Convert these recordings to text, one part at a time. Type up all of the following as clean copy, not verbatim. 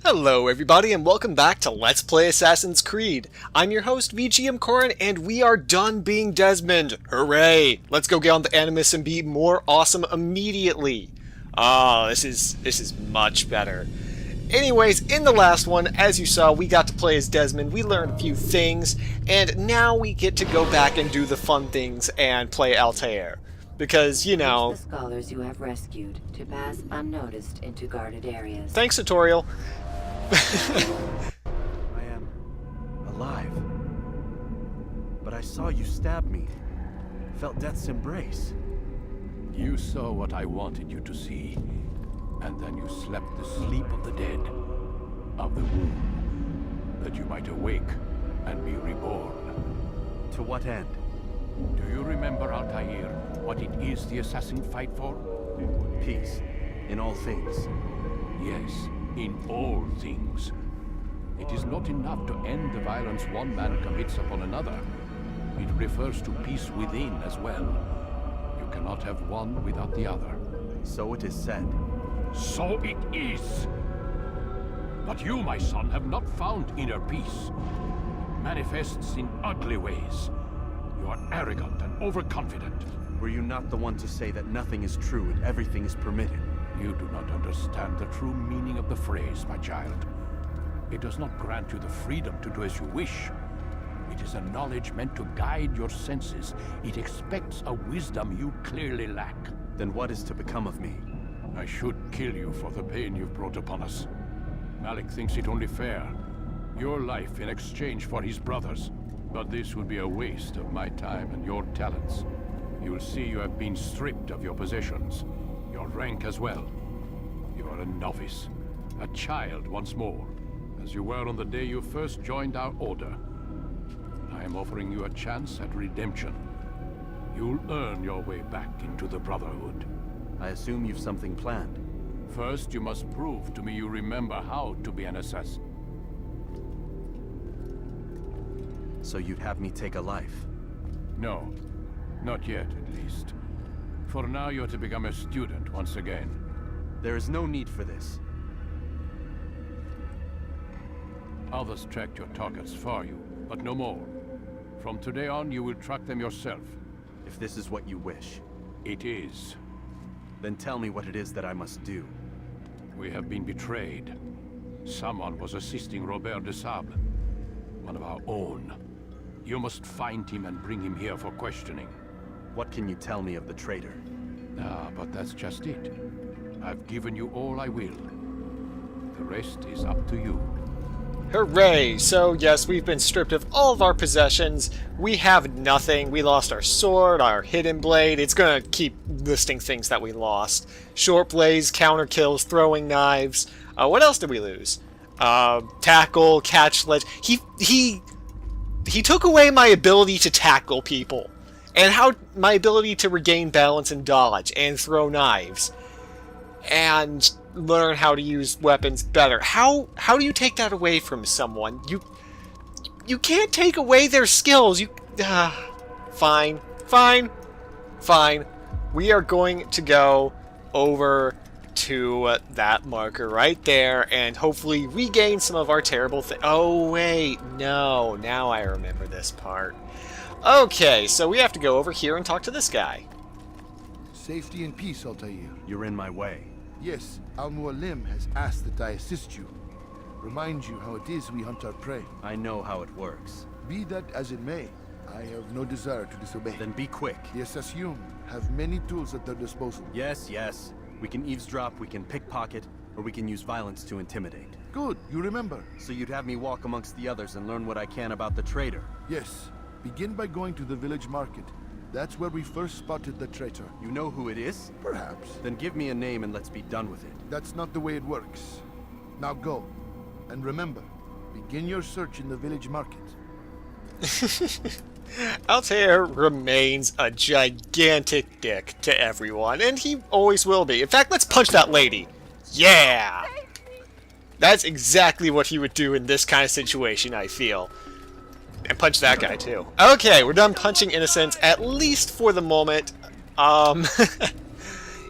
Hello everybody and welcome back to Let's Play Assassin's Creed. I'm your host VGMKoren and we are done being Desmond. Hooray! Let's go get on the Animus and be more awesome immediately. This is much better. Anyways, in the last one, as you saw, we got to play as Desmond, we learned a few things, and now we get to go back and do the fun things and play Altair. Because, you know... Use the scholars you have rescued to pass unnoticed into guarded areas. Thanks, tutorial. I am alive. But I saw you stab me. Felt death's embrace. You saw what I wanted you to see, and then you slept the sleep of the dead, of the womb, that you might awake and be reborn. To what end? Do you remember, Altair, what it is the assassin fight for? Peace. In all things. Yes, in all things. It is not enough to end the violence one man commits upon another. It refers to peace within as well. You cannot have one without the other. So it is said. So it is! But you, my son, have not found inner peace. It manifests in ugly ways. You are arrogant and overconfident. Were you not the one to say that nothing is true and everything is permitted? You do not understand the true meaning of the phrase, my child. It does not grant you the freedom to do as you wish. It is a knowledge meant to guide your senses. It expects a wisdom you clearly lack. Then what is to become of me? I should kill you for the pain you've brought upon us. Malik thinks it only fair. Your life in exchange for his brother's. But this would be a waste of my time and your talents. You will see you have been stripped of your possessions. Your rank as well. You are a novice. A child once more. As you were on the day you first joined our order. I am offering you a chance at redemption. You'll earn your way back into the Brotherhood. I assume you've something planned. First, you must prove to me you remember how to be an assassin. So you'd have me take a life? No. Not yet, at least. For now, you're to become a student once again. There is no need for this. Others tracked your targets for you, but no more. From today on, you will track them yourself. If this is what you wish. It is. Then tell me what it is that I must do. We have been betrayed. Someone was assisting Robert de Sable, one of our own. You must find him and bring him here for questioning. What can you tell me of the traitor? But that's just it. I've given you all I will. The rest is up to you. Hooray! So yes, we've been stripped of all of our possessions. We have nothing. We lost our sword, our hidden blade. It's gonna keep listing things that we lost. Short blades, counter kills, throwing knives. What else did we lose? Tackle, catch ledge. He took away my ability to tackle people. And my ability to regain balance and dodge and throw knives. And learn how to use weapons better. How do you take that away from someone? You can't take away their skills. Fine. We are going to go over to that marker right there and hopefully regain some of our terrible things. Oh wait, no. Now I remember this part. Okay, so we have to go over here and talk to this guy. Safety and peace, Altair. You're in my way. Yes, Mualim has asked that I assist you. Remind you how it is we hunt our prey. I know how it works. Be that as it may, I have no desire to disobey. Then be quick. The Assassin have many tools at their disposal. Yes. We can eavesdrop, we can pickpocket, or we can use violence to intimidate. Good, you remember. So you'd have me walk amongst the others and learn what I can about the traitor? Yes. Begin by going to the village market. That's where we first spotted the traitor. You know who it is? Perhaps. Then give me a name and let's be done with it. That's not the way it works. Now go. And remember, begin your search in the village market. Altair remains a gigantic dick to everyone, and he always will be. In fact, let's punch that lady. Yeah! That's exactly what he would do in this kind of situation, I feel. And punch that guy, too. Okay, we're done punching innocents, at least for the moment.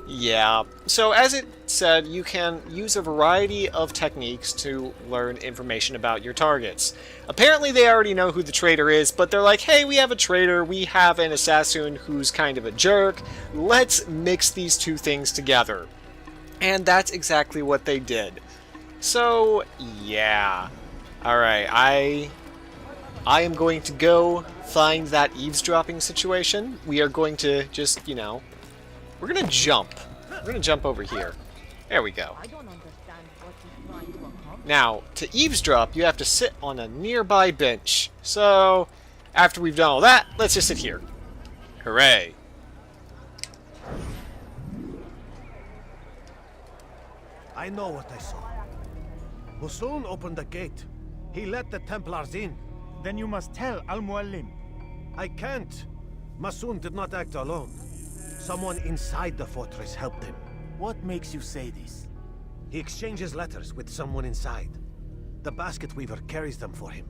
Yeah. So, as it said you can use a variety of techniques to learn information about your targets. Apparently they already know who the traitor is, but they're like, hey, we have a traitor, we have an assassin who's kind of a jerk, let's mix these two things together. And that's exactly what they did. So, yeah. Alright, I am going to go find that eavesdropping situation. We are going to just, you know, we're going to jump. We're going to jump over here. There we go. Now, to eavesdrop, you have to sit on a nearby bench. So, after we've done all that, let's just sit here. Hooray. I know what I saw. Mualim opened the gate. He let the Templars in. Then you must tell Al-Mualim. I can't. Mualim did not act alone. Someone inside the fortress helped him. What makes you say this? He exchanges letters with someone inside. The basket weaver carries them for him.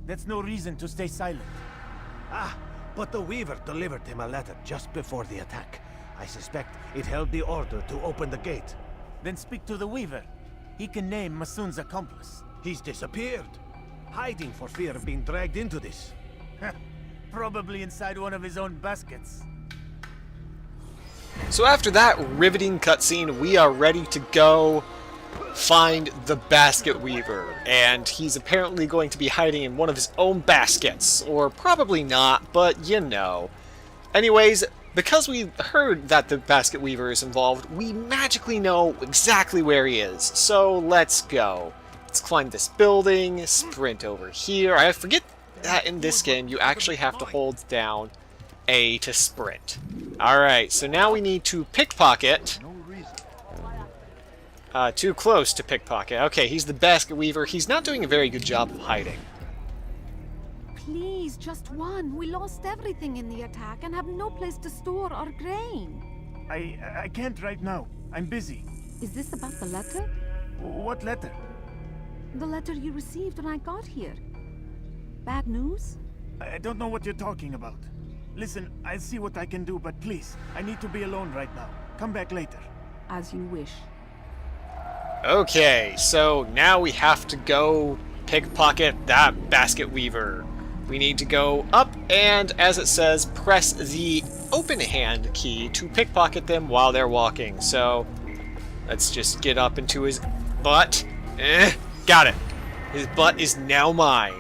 That's no reason to stay silent. Ah, but the weaver delivered him a letter just before the attack. I suspect it held the order to open the gate. Then speak to the weaver. He can name Masun's accomplice. He's disappeared, hiding for fear of being dragged into this. Probably inside one of his own baskets. So after that riveting cutscene, we are ready to go find the basket weaver. And he's apparently going to be hiding in one of his own baskets. Or probably not, but you know. Anyways, because we heard that the basket weaver is involved, we magically know exactly where he is. So let's go. Let's climb this building, sprint over here. I forget that in this game you actually have to hold down A to sprint. Alright, so now we need to pickpocket. Too close to pickpocket. Okay, he's the basket weaver. He's not doing a very good job of hiding. Please, just one. We lost everything in the attack and have no place to store our grain. I can't right now. I'm busy. Is this about the letter? What letter? The letter you received when I got here. Bad news? I don't know what you're talking about. Listen, I'll see what I can do, but please, I need to be alone right now. Come back later. As you wish. Okay, so now we have to go pickpocket that basket weaver. We need to go up and, as it says, press the open hand key to pickpocket them while they're walking. So, let's just get up into his butt. Got it. His butt is now mine.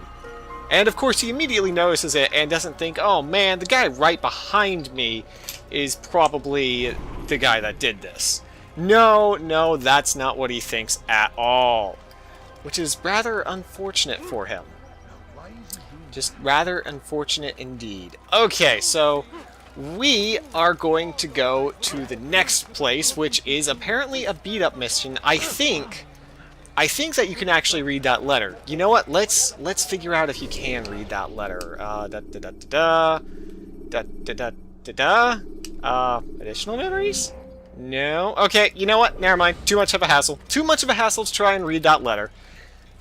And of course he immediately notices it and doesn't think, oh man, the guy right behind me is probably the guy that did this. No, that's not what he thinks at all. Which is rather unfortunate for him. Just rather unfortunate indeed. Okay, so we are going to go to the next place, which is apparently a beat-up mission. I think that you can actually read that letter. You know what? Let's figure out if you can read that letter. Additional memories? No. Okay, you know what? Never mind. Too much of a hassle. Too much of a hassle to try and read that letter.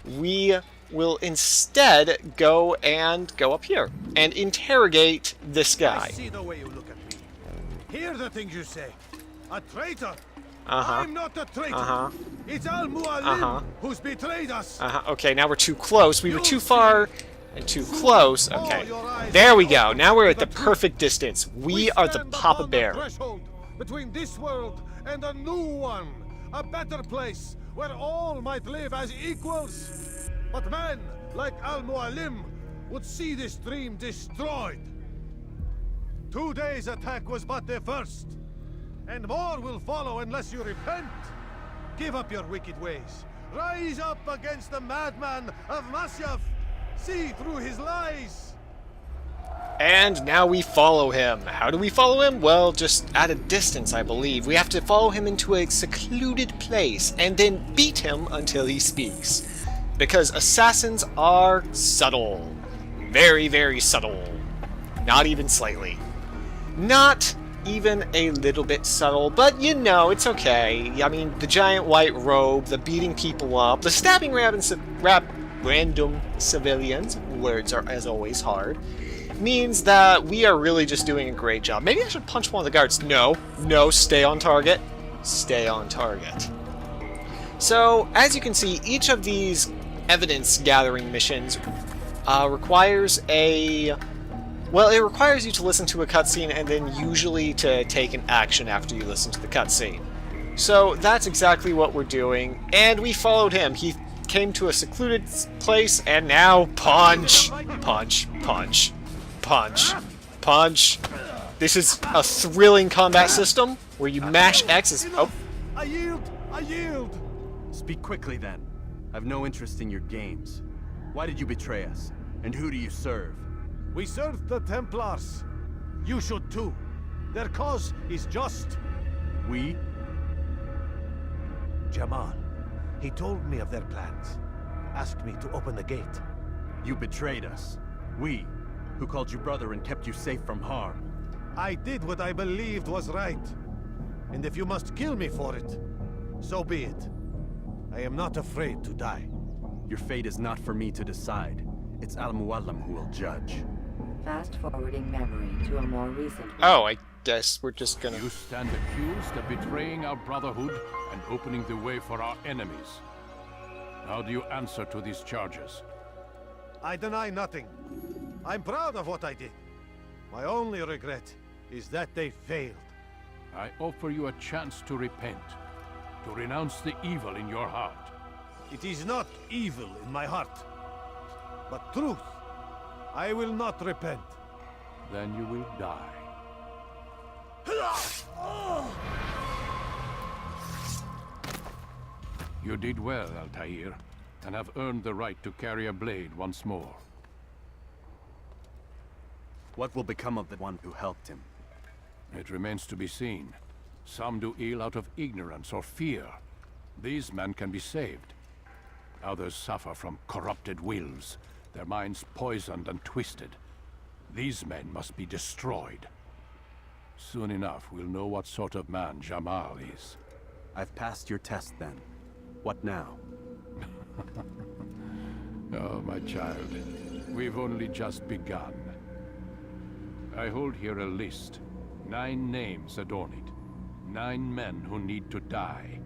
We will instead go up here and interrogate this guy. I see the way you look at me. Hear the things you say. A traitor. Uh-huh. I'm not a traitor. Uh-huh. It's Al-Mualim Uh-huh. who's betrayed us. Okay, now we're too close. We were too far and too close. Okay. There we go. Now we're at the perfect distance. We are the Papa Bear. Threshold between this world and a new one. A better place where all might live as equals. But men like Al-Mualim would see this dream destroyed. Today's attack was but the first. And more will follow unless you repent. Give up your wicked ways. Rise up against the madman of Masyaf. See through his lies. And now we follow him. How do we follow him? Well, just at a distance, I believe. We have to follow him into a secluded place and then beat him until he speaks. Because assassins are subtle. Very, very subtle. Not even slightly. Not even a little bit subtle, but you know, it's okay. I mean, the giant white robe, the beating people up, the stabbing random civilians, words are as always hard, means that we are really just doing a great job. Maybe I should punch one of the guards. No, stay on target. stay on target. So, as you can see, each of these evidence-gathering missions requires a... Well, it requires you to listen to a cutscene and then usually to take an action after you listen to the cutscene. So that's exactly what we're doing, and we followed him. He came to a secluded place, and now punch, punch, punch, punch, punch. This is a thrilling combat system where you mash X as... Oh. I yield! I yield! Speak quickly then. I've no interest in your games. Why did you betray us? And who do you serve? We serve the Templars. You should too. Their cause is just. We? Jamal. He told me of their plans. Asked me to open the gate. You betrayed us. We, who called you brother and kept you safe from harm. I did what I believed was right. And if you must kill me for it, so be it. I am not afraid to die. Your fate is not for me to decide. It's Mualim who will judge. Fast-forwarding memory to a more recent... Oh, I guess we're just gonna... You stand accused of betraying our brotherhood and opening the way for our enemies. How do you answer to these charges? I deny nothing. I'm proud of what I did. My only regret is that they failed. I offer you a chance to repent, to renounce the evil in your heart. It is not evil in my heart, but truth. I will not repent. Then you will die. You did well, Altair, and have earned the right to carry a blade once more. What will become of the one who helped him? It remains to be seen. Some do ill out of ignorance or fear. These men can be saved. Others suffer from corrupted wills, their minds poisoned and twisted. These men must be destroyed. Soon enough, we'll know what sort of man Jamal is. I've passed your test then. What now? Oh, my child. We've only just begun. I hold here a list. 9 names adorn it. 9 men who need to die.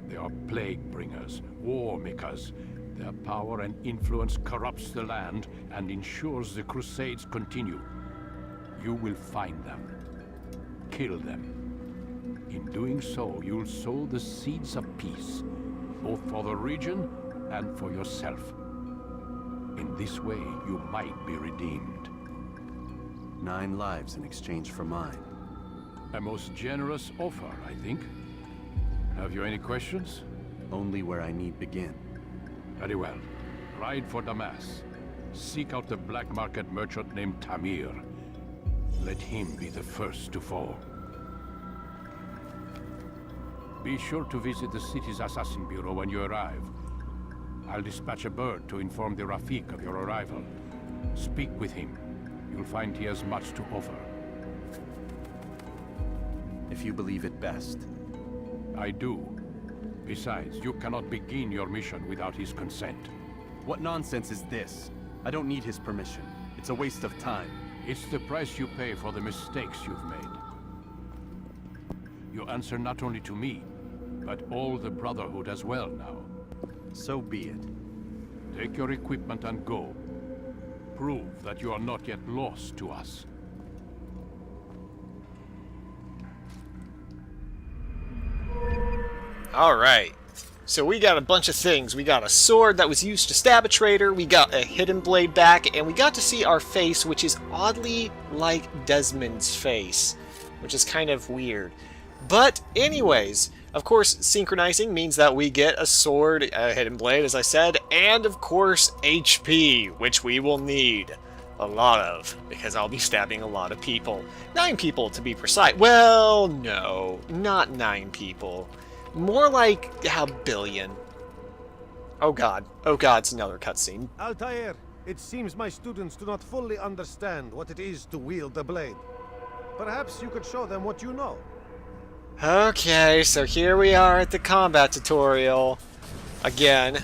They are plague bringers, war makers. Their power and influence corrupts the land and ensures the Crusades continue. You will find them. Kill them. In doing so, you'll sow the seeds of peace, both for the region and for yourself. In this way, you might be redeemed. 9 lives in exchange for mine. A most generous offer, I think. Have you any questions? Only where I need begin. Very well. Ride for Damas. Seek out the black market merchant named Tamir. Let him be the first to fall. Be sure to visit the city's assassin bureau when you arrive. I'll dispatch a bird to inform the Rafik of your arrival. Speak with him. You'll find he has much to offer. If you believe it best. I do. Besides, you cannot begin your mission without his consent. What nonsense is this? I don't need his permission. It's a waste of time. It's the price you pay for the mistakes you've made. You answer not only to me, but all the Brotherhood as well now. So be it. Take your equipment and go. Prove that you are not yet lost to us. Alright, so we got a bunch of things. We got a sword that was used to stab a traitor, we got a hidden blade back, and we got to see our face, which is oddly like Desmond's face, which is kind of weird. But anyways, of course, synchronizing means that we get a sword, a hidden blade, as I said, and of course, HP, which we will need a lot of, because I'll be stabbing a lot of people. 9 people, to be precise. Well, no, not 9 people. More like a billion. Oh god, it's another cutscene. Altair, it seems my students do not fully understand what it is to wield the blade. Perhaps you could show them what you know. Okay, so here we are at the combat tutorial. Again.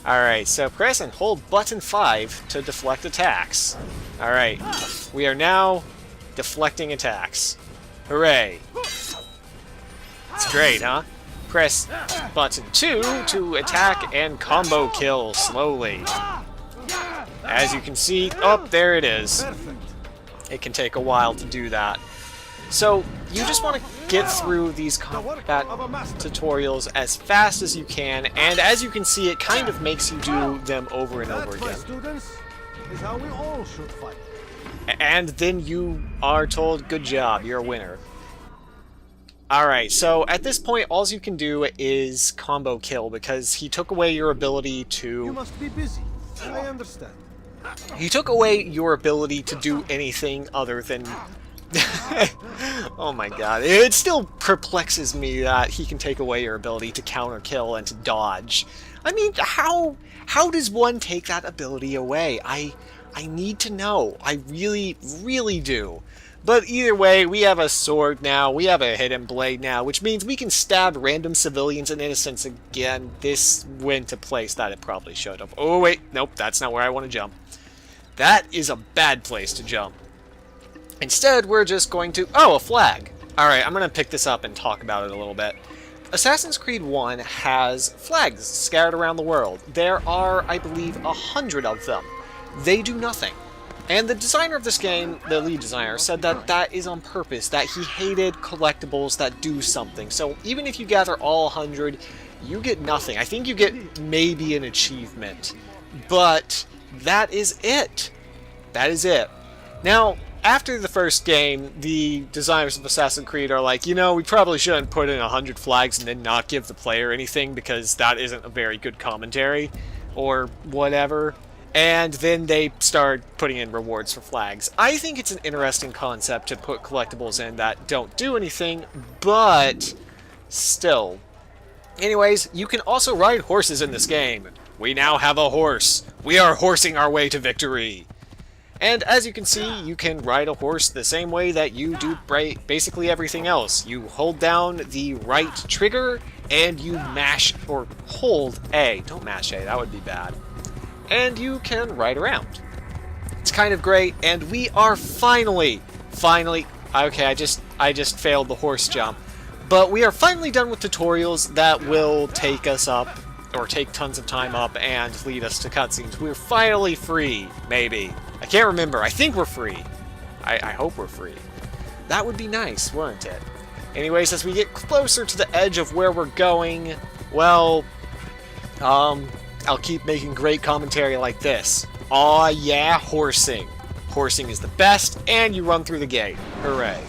Alright, so press and hold button 5 to deflect attacks. Alright, we are now deflecting attacks. Hooray. It's great, huh? Press button 2 to attack and combo kill slowly. As you can see, oh, there it is. It can take a while to do that. So, you just want to get through these combat tutorials as fast as you can, and as you can see, it kind of makes you do them over and over again. Students, is how we all should fight. And then you are told, good job, you're a winner. Alright, so at this point, all you can do is combo kill, because he took away your ability to... You must be busy. I understand. He took away your ability to do anything other than... Oh my god. It still perplexes me that he can take away your ability to counter kill and to dodge. I mean, how does one take that ability away? I need to know. I really, really do. But either way, we have a sword now, we have a hidden blade now, which means we can stab random civilians and innocents again. This went to place that it probably should have. Oh wait, nope, that's not where I want to jump. That is a bad place to jump. Instead, we're just going to... Oh, a flag! Alright, I'm going to pick this up and talk about it a little bit. Assassin's Creed 1 has flags scattered around the world. There are, I believe, 100 of them. They do nothing. And the designer of this game, the lead designer, said that that is on purpose, that he hated collectibles that do something. So even if you gather all 100, you get nothing. I think you get maybe an achievement. But that is it. That is it. Now, after the first game, the designers of Assassin's Creed are like, you know, we probably shouldn't put in 100 flags and then not give the player anything because that isn't a very good commentary, or whatever. And then they start putting in rewards for flags. I think it's an interesting concept to put collectibles in that don't do anything, but still. Anyways, you can also ride horses in this game. We now have a horse. We are horsing our way to victory. And as you can see, you can ride a horse the same way that you do basically everything else. You hold down the right trigger, and you mash, or hold A. Don't mash A, that would be bad. And you can ride around. It's kind of great, and we are finally, okay, I just failed the horse jump. But we are finally done with tutorials that will take us up, or take tons of time up, and lead us to cutscenes. We're finally free, maybe. I can't remember. I think we're free. I hope we're free. That would be nice, wouldn't it? Anyways, as we get closer to the edge of where we're going, well, I'll keep making great commentary like this. Aw, yeah, horsing. Horsing is the best, and you run through the gate. Hooray.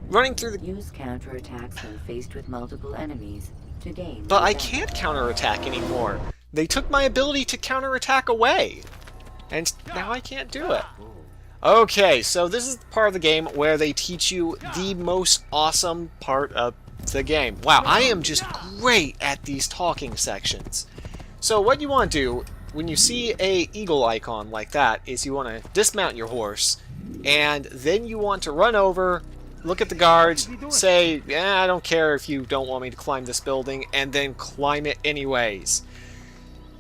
Running through the... Use counterattacks when faced with multiple enemies to gain... But I can't counterattack anymore. They took my ability to counterattack away. And now I can't do it. Okay, so this is the part of the game where they teach you the most awesome part of the game. Wow, I am just great at these talking sections. So what you want to do when you see a eagle icon like that is you want to dismount your horse, and then you want to run over, look at the guards, say, I don't care if you don't want me to climb this building, and then climb it anyways.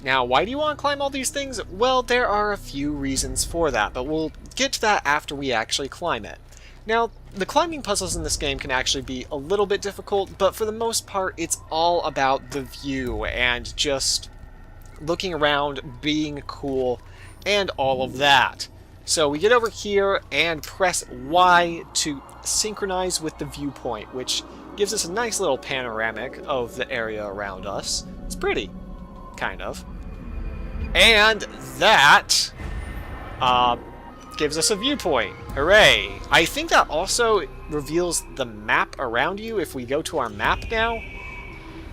Now, why do you want to climb all these things? Well, there are a few reasons for that, but we'll get to that after we actually climb it. Now, the climbing puzzles in this game can actually be a little bit difficult, but for the most part, it's all about the view and just looking around, being cool, and all of that. So we get over here and press Y to synchronize with the viewpoint, which gives us a nice little panoramic of the area around us. It's pretty. Kind of. And that gives us a viewpoint. Hooray! I think that also reveals the map around you if we go to our map now.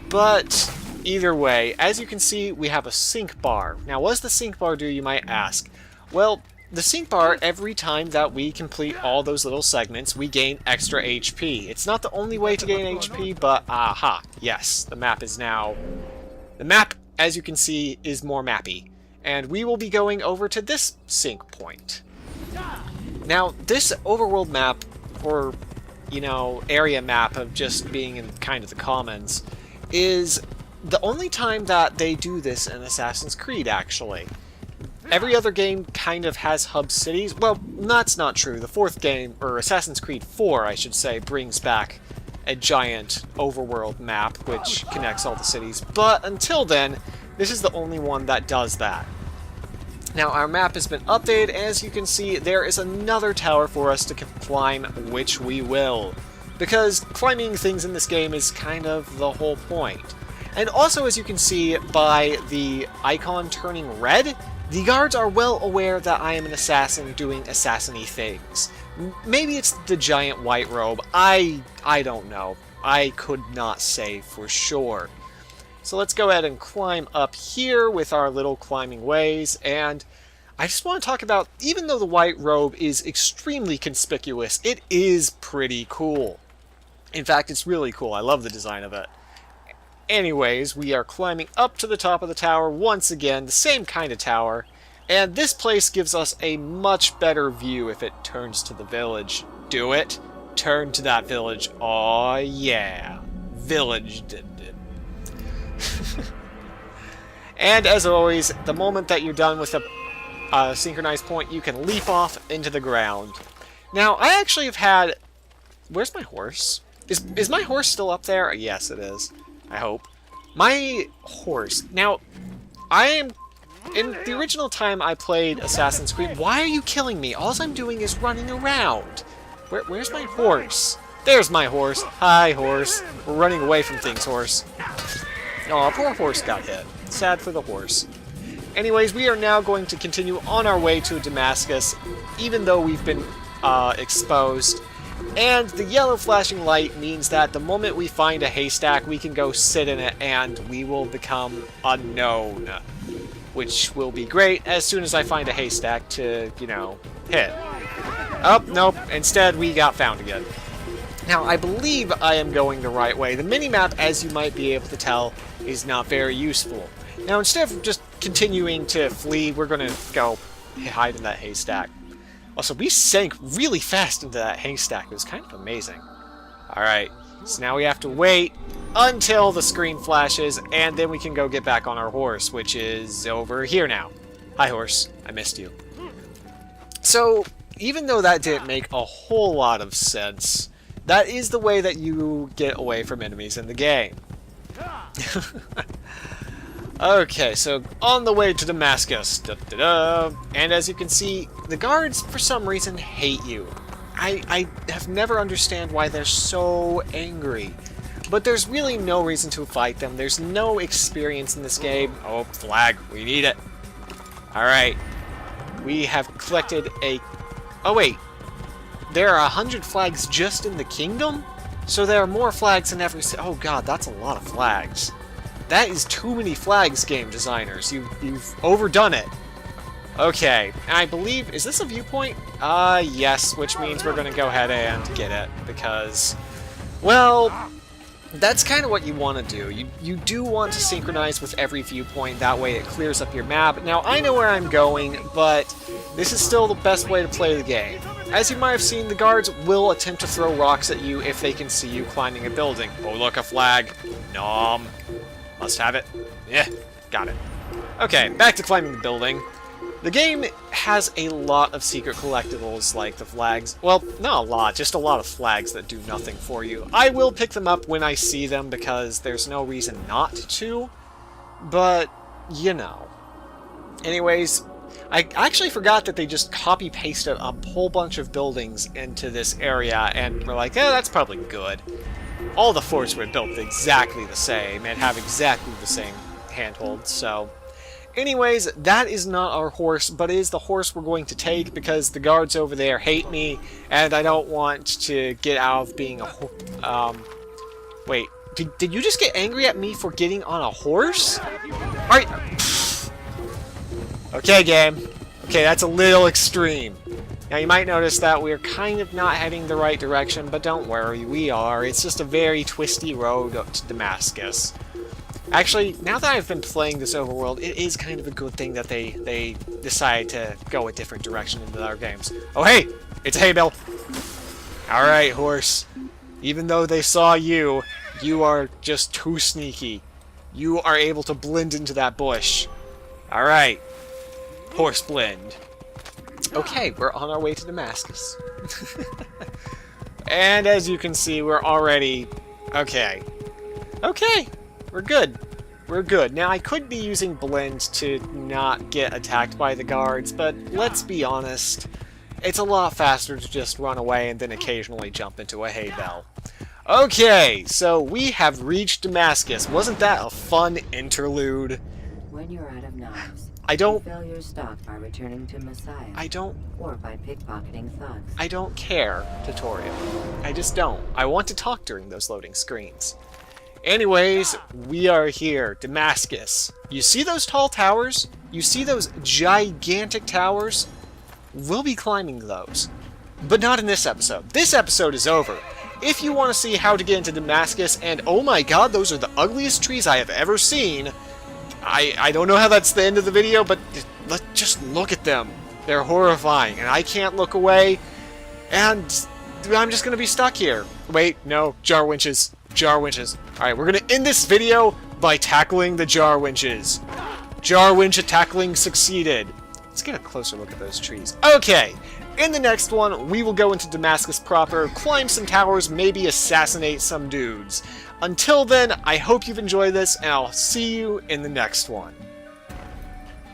But either way, as you can see, we have a sync bar. Now, what does the sync bar do, you might ask? Well, the sync bar, every time that we complete all those little segments, we gain extra HP. It's not the only way to gain HP, but aha, yes, the map is now... The map, as you can see, is more mappy. And we will be going over to this sync point. Now, this overworld map, or, you know, area map of just being in kind of the commons, is the only time that they do this in Assassin's Creed, actually. Every other game kind of has hub cities. Well, that's not true. The fourth game, or Assassin's Creed 4, I should say, brings back a giant overworld map which connects all the cities. But until then, this is the only one that does that. Now, our map has been updated. As you can see, there is another tower for us to climb, which we will. Because climbing things in this game is kind of the whole point. And also, as you can see by the icon turning red, the guards are well aware that I am an assassin doing assassiny things. Maybe it's the giant white robe. I don't know. I could not say for sure. So let's go ahead and climb up here with our little climbing ways, and I just want to talk about, even though the white robe is extremely conspicuous, it is pretty cool. In fact, it's really cool. I love the design of it. Anyways, we are climbing up to the top of the tower once again, the same kind of tower, and this place gives us a much better view if it turns to the village. Do it. Turn to that village. Oh yeah. Village did it. And as always, the moment that you're done with a synchronized point, you can leap off into the ground. Now, I actually have had... Where's my horse? Is my horse still up there? Yes, it is. I hope. My horse. Now, I am... In the original time I played Assassin's Creed, why are you killing me? All I'm doing is running around. Where's my horse? There's my horse. Hi, horse. We're running away from things, horse. Aw, poor horse got hit. Sad for the horse. Anyways, we are now going to continue on our way to Damascus, even though we've been exposed. And the yellow flashing light means that the moment we find a haystack, we can go sit in it and we will become unknown. Which will be great as soon as I find a haystack to, you know, hit. Oh, nope. Instead, we got found again. Now, I believe I am going the right way. The minimap, as you might be able to tell, is not very useful. Now, instead of just continuing to flee, we're going to go hide in that haystack. Also, we sank really fast into that haystack. It was kind of amazing. Alright, so now we have to wait until the screen flashes, and then we can go get back on our horse, which is over here now. Hi, horse. I missed you. So, even though that didn't make a whole lot of sense, that is the way that you get away from enemies in the game. Okay, so on the way to Damascus. And as you can see, the guards, for some reason, hate you. I have never understand why they're so angry. But there's really no reason to fight them. There's no experience in this game. Oh, flag. We need it. Alright. We have collected a... Oh, wait. There are 100 flags just in the kingdom? So there are more flags in every... Oh, God, that's a lot of flags. That is too many flags, game designers. You've overdone it. Okay, and I believe... Is this a viewpoint? Yes, which means we're going to go ahead and get it, because... Well... That's kind of what you want to do. You do want to synchronize with every viewpoint, that way it clears up your map. Now, I know where I'm going, but this is still the best way to play the game. As you might have seen, the guards will attempt to throw rocks at you if they can see you climbing a building. Oh, look, a flag. Nom. Must have it. Yeah, got it. Okay, back to climbing the building. The game has a lot of secret collectibles, like the flags. Well, not a lot, just a lot of flags that do nothing for you. I will pick them up when I see them, because there's no reason not to, but, you know. Anyways, I actually forgot that they just copy-pasted a whole bunch of buildings into this area, and we're like, eh, that's probably good. All the forts were built exactly the same, and have exactly the same handhold, so... Anyways, that is not our horse, but it is the horse we're going to take because the guards over there hate me, and I don't want to get out of being a wait, did you just get angry at me for getting on a horse? Alright. Okay, game. Okay, that's a little extreme. Now, you might notice that we're kind of not heading the right direction, but don't worry, we are. It's just a very twisty road up to Damascus. Actually, now that I've been playing this overworld, it is kind of a good thing that they decide to go a different direction into our games. Oh, hey! It's a hay bale! Alright, horse. Even though they saw you, you are just too sneaky. You are able to blend into that bush. Alright. Horse blend. Okay, we're on our way to Damascus. And as you can see, we're already... Okay. Okay, we're good. We're good. Now, I could be using Blend to not get attacked by the guards, but let's be honest, it's a lot faster to just run away and then occasionally jump into a hay bale. Okay, so we have reached Damascus. Wasn't that a fun interlude? When you're out of knives, I don't... fill your stock by returning to Messiah. I don't... Or by pickpocketing thugs. I don't care, tutorial. I just don't. I want to talk during those loading screens. Anyways, we are here, Damascus. You see those tall towers? You see those gigantic towers? We'll be climbing those. But not in this episode. This episode is over. If you want to see how to get into Damascus, and oh my god, those are the ugliest trees I have ever seen. I don't know how that's the end of the video, but let's just look at them. They're horrifying, and I can't look away, and I'm just going to be stuck here. Wait, no, jar winches. Jar winches. Alright, we're going to end this video by tackling the jar winches. Jar winch tackling succeeded. Let's get a closer look at those trees. Okay, in the next one, we will go into Damascus proper, climb some towers, maybe assassinate some dudes. Until then, I hope you've enjoyed this, and I'll see you in the next one.